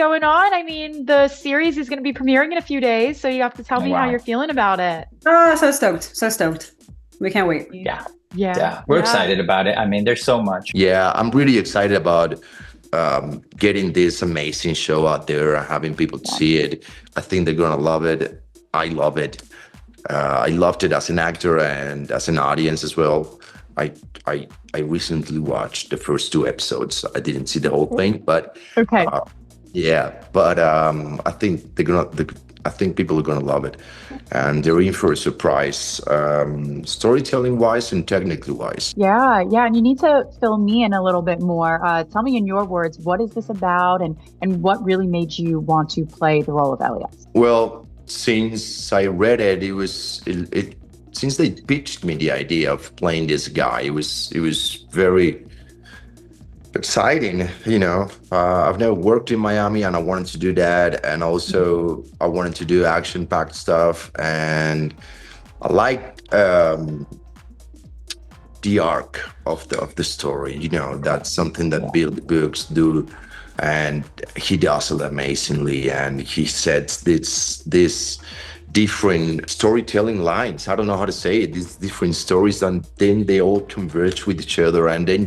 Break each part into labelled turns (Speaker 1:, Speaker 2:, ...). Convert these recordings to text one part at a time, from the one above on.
Speaker 1: going on? I mean, the series is going to be premiering in a few days, so you have to tell me how you're feeling about it.
Speaker 2: Oh, so stoked. So stoked. We can't wait.
Speaker 3: Yeah.
Speaker 1: Yeah.
Speaker 3: We're excited about it. I mean, there's so much.
Speaker 4: Yeah, I'm really excited about getting this amazing show out there and having people see it. I think they're gonna love it. I love it. I loved it as an actor and as an audience as well. I recently watched the first 2 episodes. I didn't see the whole thing, but
Speaker 1: Okay.
Speaker 4: I think I think people are gonna love it, and they're in for a surprise, storytelling wise and technically wise.
Speaker 1: Yeah, and you need to fill me in a little bit more. Tell me in your words, what is this about, and what really made you want to play the role of Elias?
Speaker 4: Well, since I read it, since they pitched me the idea of playing this guy, it was very exciting. I've never worked in Miami, and I wanted to do that, and also I wanted to do action-packed stuff, and I like the arc of the story. That's something that Bill Dubuque do, and he does it amazingly, and he sets this different storytelling lines. I don't know how to say it. These different stories, and then they all converge with each other, and then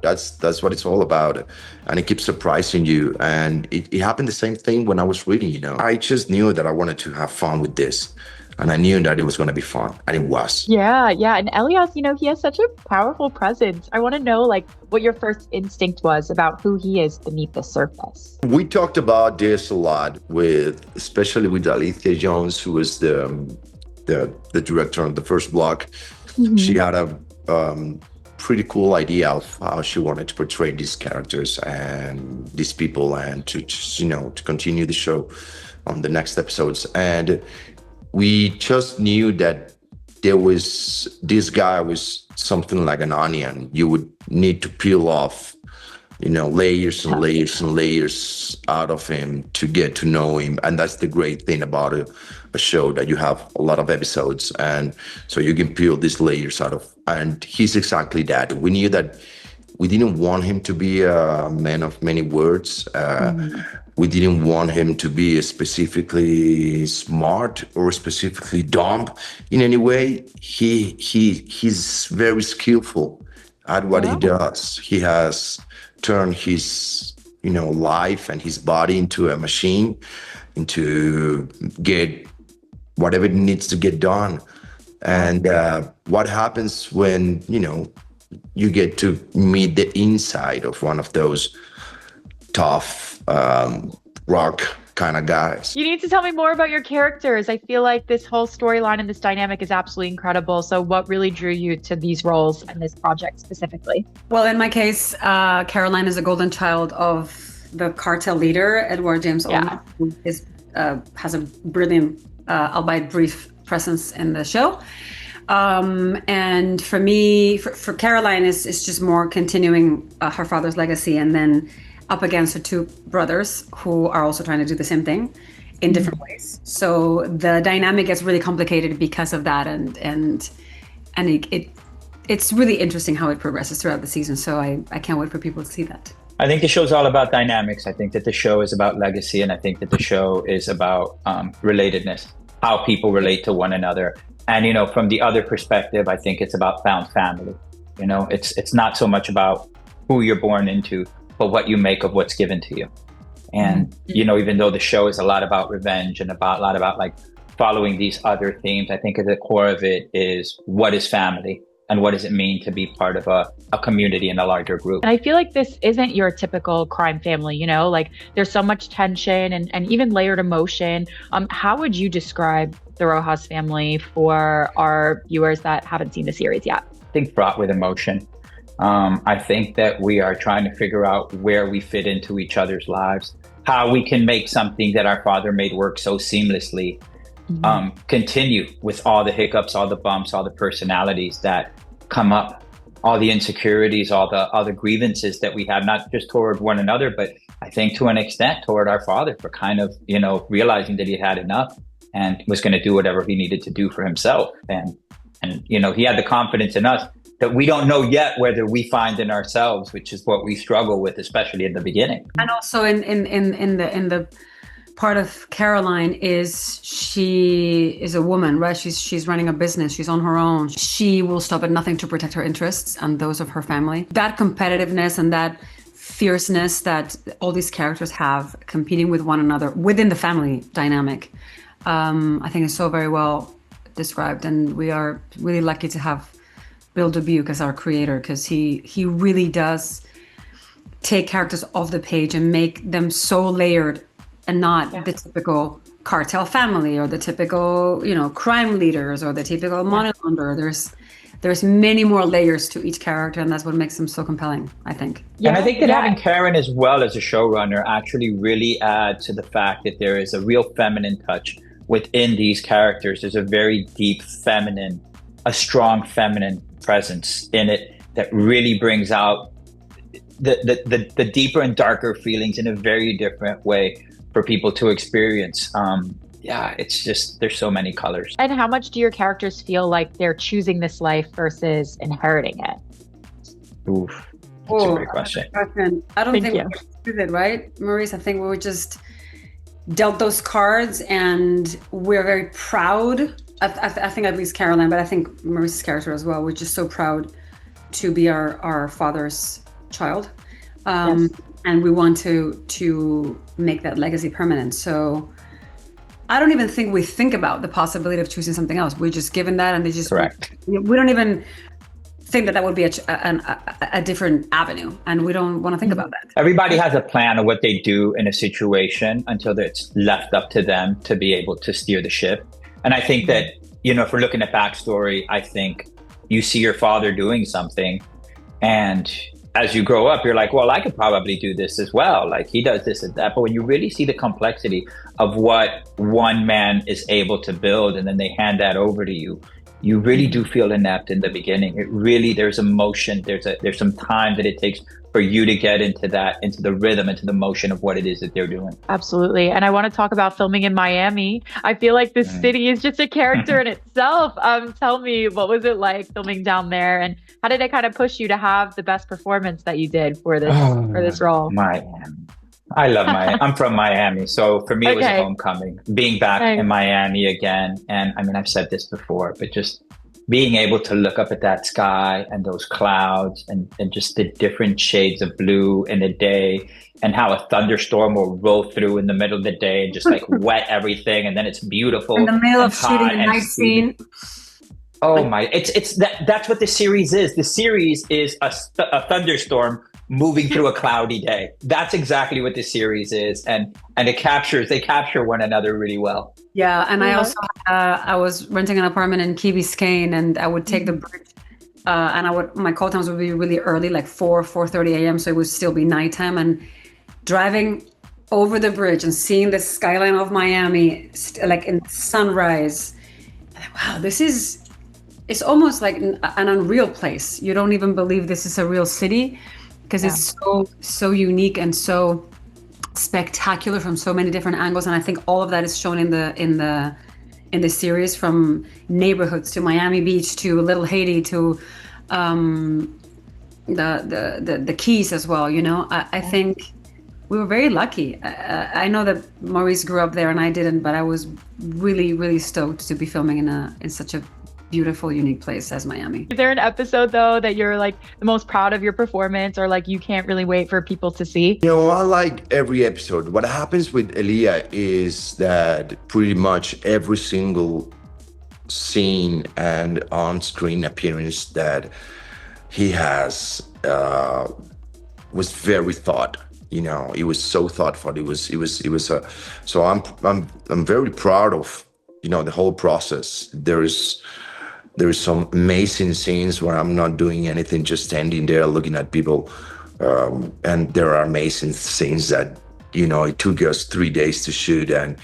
Speaker 4: that's what it's all about. And it keeps surprising you. And it happened the same thing when I was reading. I just knew that I wanted to have fun with this, and I knew that it was going to be fun, and it was.
Speaker 1: Yeah. And Elias, he has such a powerful presence. I want to know, what your first instinct was about who he is beneath the surface.
Speaker 4: We talked about this a lot especially with Alethea Jones, who was the director of the first block. Mm-hmm. She had a pretty cool idea of how she wanted to portray these characters and these people, and to to continue the show on the next episodes. And we just knew that this guy was something like an onion. You would need to peel off, layers and layers and layers out of him to get to know him. And that's the great thing about a show, that you have a lot of episodes, and so you can peel these layers out of. And he's exactly that. We knew that we didn't want him to be a man of many words. We didn't want him to be specifically smart or specifically dumb in any way. He's very skillful at what he does. He has turned his life and his body into a machine, into get whatever it needs to get done. And what happens when you get to meet the inside of one of those tough rock kind of guys.
Speaker 1: You need to tell me more about your characters. I feel like this whole storyline and this dynamic is absolutely incredible. So what really drew you to these roles and this project specifically?
Speaker 2: Well, in my case, Caroline is a golden child of the cartel leader, Edward James Olmos, who has a brilliant, albeit brief, presence in the show. And for me, for Caroline, it's just more continuing her father's legacy, and then up against her 2 brothers who are also trying to do the same thing in different ways. So the dynamic gets really complicated because of that, and it's really interesting how it progresses throughout the season. So I can't wait for people to see that.
Speaker 3: I think the show's all about dynamics. I think that the show is about legacy, and I think that the show is about relatedness, how people relate to one another. And from the other perspective, I think it's about found family. It's not so much about who you're born into, but what you make of what's given to you. And, even though the show is a lot about revenge and a lot about following these other themes, I think at the core of it is, what is family and what does it mean to be part of a community and a larger group?
Speaker 1: And I feel like this isn't your typical crime family, there's so much tension and even layered emotion. How would you describe the Rojas family for our viewers that haven't seen the series yet?
Speaker 3: I think fraught with emotion. I think that we are trying to figure out where we fit into each other's lives, how we can make something that our father made work so seamlessly, continue with all the hiccups, all the bumps, all the personalities that come up, all the insecurities, all the grievances that we have, not just toward one another, but I think to an extent toward our father, for kind of, realizing that he had enough and was going to do whatever he needed to do for himself. And he had the confidence in us that we don't know yet whether we find in ourselves, which is what we struggle with, especially in the beginning.
Speaker 2: And also in the part of Caroline is she is a woman, right? She's running a business. She's on her own. She will stop at nothing to protect her interests and those of her family. That competitiveness and that fierceness that all these characters have competing with one another within the family dynamic, I think is so very well described. And we are really lucky to have Bill Dubuque as our creator, because he really does take characters off the page and make them so layered and not the typical cartel family or the typical, crime leaders or the typical money launderer. There's many more layers to each character, and that's what makes them so compelling, I think.
Speaker 3: And I think that having Karen as well as a showrunner actually really adds to the fact that there is a real feminine touch within these characters. There's a very deep feminine, a strong feminine presence in it that really brings out the deeper and darker feelings in a very different way for people to experience. It's just, there's so many colors.
Speaker 1: And how much do your characters feel like they're choosing this life versus inheriting it?
Speaker 3: Oof, that's a great question.
Speaker 2: I don't think we choose it, right, Maurice? I think we were just dealt those cards, and we're very proud. I think at least Caroline, but I think Maurice's character as well. We're just so proud to be our father's child, and we want to make that legacy permanent. So I don't even think we think about the possibility of choosing something else. We're just given that, and they just
Speaker 3: correct.
Speaker 2: We don't even think that would be a different avenue, and we don't want to think about that.
Speaker 3: Everybody has a plan of what they do in a situation until it's left up to them to be able to steer the ship. And I think that, if we're looking at backstory, I think you see your father doing something, and as you grow up, you're like, well, I could probably do this as well. Like, he does this and that. But when you really see the complexity of what one man is able to build, and then they hand that over to you, you really do feel inept in the beginning. It really, there's emotion, there's some time that it takes for you to get into the rhythm, into the motion of what it is that they're doing.
Speaker 1: Absolutely. And I want to talk about filming in Miami. I feel like this city is just a character in itself. Tell me, what was it like filming down there, and how did it kind of push you to have the best performance that you did for this role?
Speaker 3: Miami. I love Miami. I'm from Miami. So for me, it was a homecoming, being back in Miami again. And I mean, I've said this before, but just being able to look up at that sky and those clouds and just the different shades of blue in a day, and how a thunderstorm will roll through in the middle of the day and just like wet everything. And then it's beautiful.
Speaker 2: In the middle of shooting a night scene.
Speaker 3: Oh my, that's what the series is. The series is a thunderstorm moving through a cloudy day. That's exactly what the series is. And they capture one another really well.
Speaker 2: Yeah. And I also, I was renting an apartment in Key Biscayne, and I would take the bridge, and my call times would be really early, like 4:30 a.m. So it would still be nighttime, and driving over the bridge and seeing the skyline of Miami, like in sunrise. Wow, it's almost like an unreal place. You don't even believe this is a real city, because it's so unique and so spectacular from so many different angles. And I think all of that is shown in the series, from neighborhoods to Miami Beach to Little Haiti to the Keys as well. I think we were very lucky. I know that Maurice grew up there and I didn't, but I was really, really stoked to be filming in such a beautiful, unique place as Miami.
Speaker 1: Is there an episode though that you're like the most proud of your performance, or like you can't really wait for people to see?
Speaker 4: I like every episode. What happens with M.I.A is that pretty much every single scene and on-screen appearance that he has was very thought. It was so thoughtful. It was so I'm very proud of the whole process. There's some amazing scenes where I'm not doing anything, just standing there looking at people. And there are amazing scenes that, it took us 3 days to shoot, and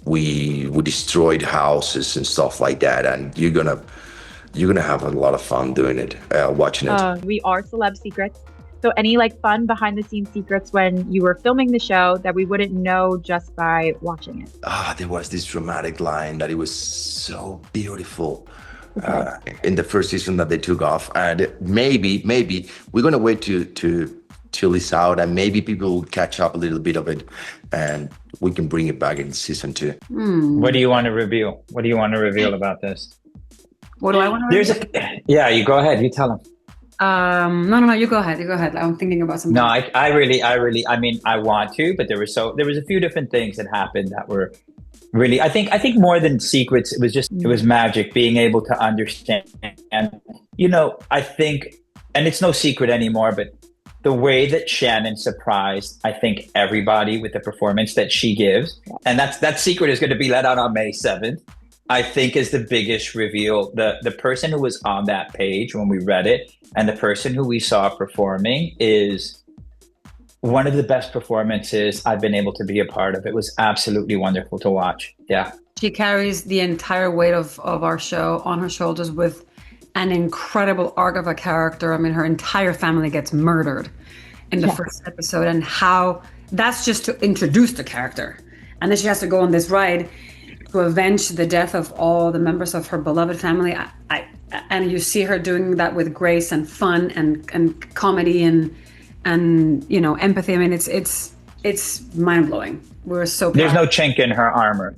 Speaker 4: we destroyed houses and stuff like that. And you're gonna have a lot of fun doing it, watching it.
Speaker 1: We are Celeb Secrets. So any like fun behind the scenes secrets when you were filming the show that we wouldn't know just by watching it?
Speaker 4: There was this dramatic line that it was so beautiful. in the first season that they took off. And maybe we're gonna wait till it's out, and maybe people will catch up a little bit of it, and we can bring it back in season 2.
Speaker 3: What do you want to reveal? What do you want to reveal about this?
Speaker 2: What do I want to reveal?
Speaker 3: Yeah, you go ahead. You tell them.
Speaker 2: No, you go ahead. I'm thinking about something.
Speaker 3: No, I really, I mean, I want to, but there was a few different things that happened that were really, I think more than secrets, it was magic, being able to understand. And, I think, and it's no secret anymore, but the way that Shannon surprised, I think, everybody with the performance that she gives, and that secret is going to be let out on May 7th, I think is the biggest reveal. The person who was on that page when we read it and the person who we saw performing is one of the best performances I've been able to be a part of. It was absolutely wonderful to watch. Yeah.
Speaker 2: She carries the entire weight of our show on her shoulders with an incredible arc of a character. I mean, her entire family gets murdered in the first episode, and how that's just to introduce the character. And then she has to go on this ride to avenge the death of all the members of her beloved family. And you see her doing that with grace and fun and comedy and empathy. I mean, it's mind blowing. We're so proud.
Speaker 3: There's no chink in her armor.